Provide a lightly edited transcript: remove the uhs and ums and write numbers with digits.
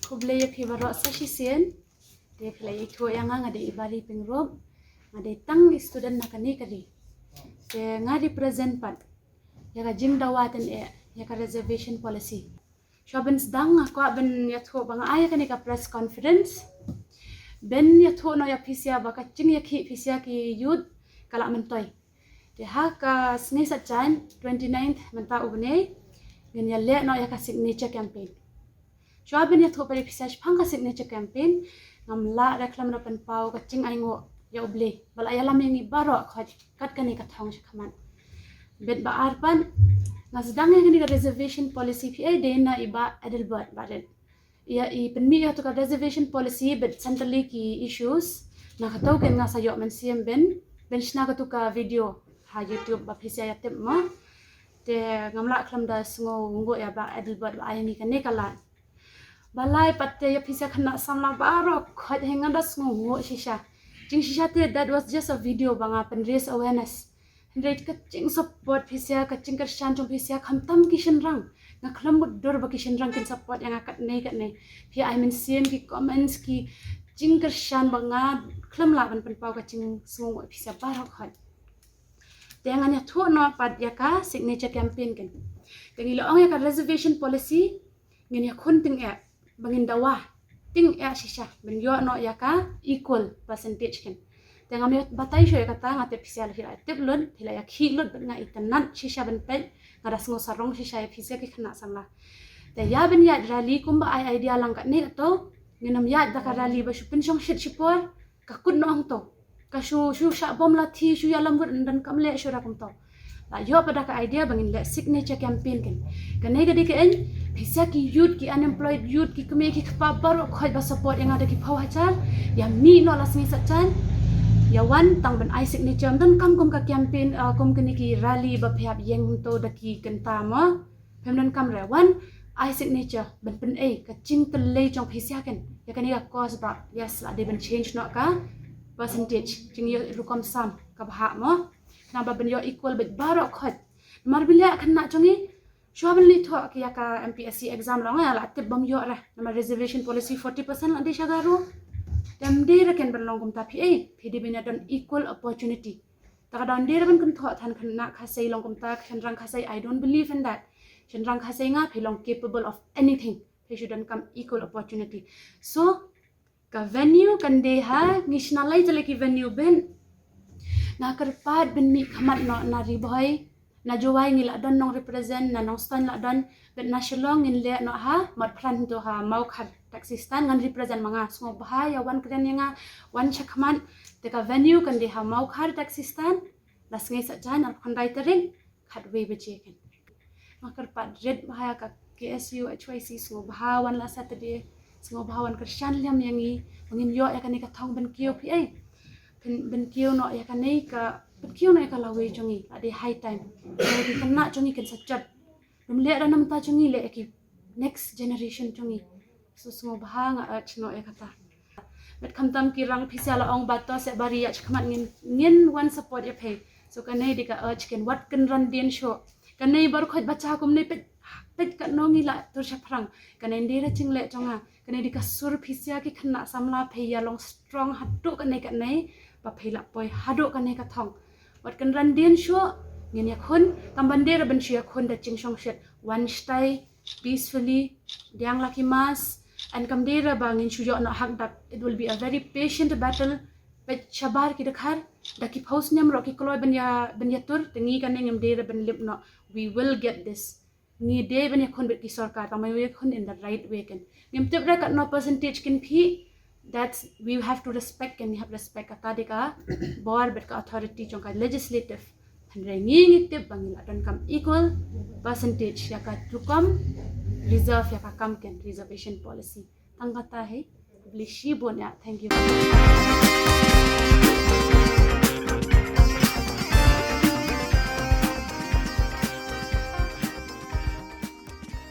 kublay kibaro sa sisien de klay ito yang nga de ibari pingrob nga de tang student na kani kadi de nga represent pat ya ka jing dawaten ya ka reservation policy shobens dang ako ben ya tho bang ay kani ka press conference ben ya tho no ya pisia baka jing ya ki pisia ki youth kala mentoy de ha ka sni sa chan 29th menta ubne ngin ya le no ya ka signature campaign shobin ya tho pari pisia phang ka signature campaign ngamla reklam na pen pau ka ching ai ngo ya uble bala ya lam ni baro khat kat kani ka thong shakman bet ba arpan ngasdang ngani ka reservation policy pa de na iba adelbert badet ya I penmi ya to ka reservation policy bet centrally ki issues na khatau ken nga sayo man cm ben shna ka to ka video ha youtube ba phisia ya tep ma te ngamla khlam da sngo ngo ya ba adelbert ba ai ni ka ne kala balai patte ya phisa khana samla baro khat henga das ngo shisha jing shisha te that was just a video banga pen raise awareness rate ka ching support phisa ka ching ka shan chung phisa khamtam kishan rang nga khlam dor ba kishan rang kin support yang kat nei phi I mean same ki comments ki ching ka shan banga khlam la ban pen pau ka ching sngo phisa baro khat tengan ya tho no pat ya ka signature campaign kan kengilo ong ya ka reservation policy ngin ya khun ting ya bangin dawa ting ya shisha ben yo no ya ka equal percentage kan tengam yo batai sho ya kata ngate pisial hira tip lon hila ya khi lon ben nga itanan shisha ben pe ngara sngo sarong shisha ya phisia ki khana samla te ya ben ya rally kumba ai idea lang ka ne to nginam ya da ka rally ba shupin shong shit shipor ka kun no ang to ka shu sha bom la thi shu ya lam dan kamle shu ra kum to la yo pada ka idea bangin le signature campaign kan ne gadi ke en phisa ki youth ki unemployed youth ki kme ki khpa baro khoi ba support yang ada ki phau hachar ya mi no la singi sachan ya wan tang ban I signature dan kam ka campaign kom kini ki rally ba phap yeng to da ki kenta ma phem dan kam re wan I signature ban pen ka ching tle chong phisa kan ya kani ka cause ba yes la de ban change no ka percentage ching yo rukom sam ka bha mo na ba ben yo equal bet baro khot mar bilya khanna chongi shobin li tho ki ya ka MPSC exam long ya la tip bam yo ra na reservation policy 40% la de shagaru dem de ra ken ban long kum ta phi de bin don equal opportunity ta ka don de ra ban kun tho than khanna khasai long kum ta khan rang khasai I don't believe in that khan rang khasai nga phi long capable of anything they shouldn't come equal opportunity so ka venue kan de ha nationalize le ki venue ben na karpad ben mi khamat no na riboy na jowai ni la don nong represent na nong stan la don bet na shilong in le no ha mat pran to ha mau khat taxi stan ngan represent manga smo bha ya wan kren nga wan chakman te ka venue kan de ha mau khat taxi stan la sngai sa jan al khandai tering khat we be cheken na karpad red bha ka KSU HYC smo bha wan la saturday smo bha wan krishan liam yangi ngin yo ya kan ka thong ben kio phi ben kio no ya kan nei ka ben kio no ka lawe chongi ade high time di kana chongi kan sachat rum le ra nam ta chongi le ki next generation chongi so smo bhang chno e kata bet khamtam ki rang phisia la ong bat to se bari ya chkhmat ngin one support ya phe so kan nei dika urge ken what kan run den show kan nei bar khoj bacha kum nei pet ka nongi la tur shaphrang kan nei de ra chingle chonga kan nei dika sur phisia ki khna samla phe ya long strong hatto kan nei ba phela poi hado kan nei ka thong wat kan ran den show ngin ya khun tam bande ra ban shia khun da ching shong shet one stay peacefully diang laki mas and kam de ra bangin shu yo na hak dak it will be a very patient battle bet chabar ki dakhar da ki phaus nyam ro ki kloi ban ya tur tingi kan ngem de ra ban lip no we will get this ni de ban ya khun bet ki sarkar tamai we khun in the right way kan ngem tip ra kat no percentage kin phi that's we have to respect and we have respect ka dika bor bet ka authority chong ka legislative ngi tip bangila don kam equal percentage ya ka tukam reserve ya ka kam ken reservation policy tangata hai blishi bon ya thank you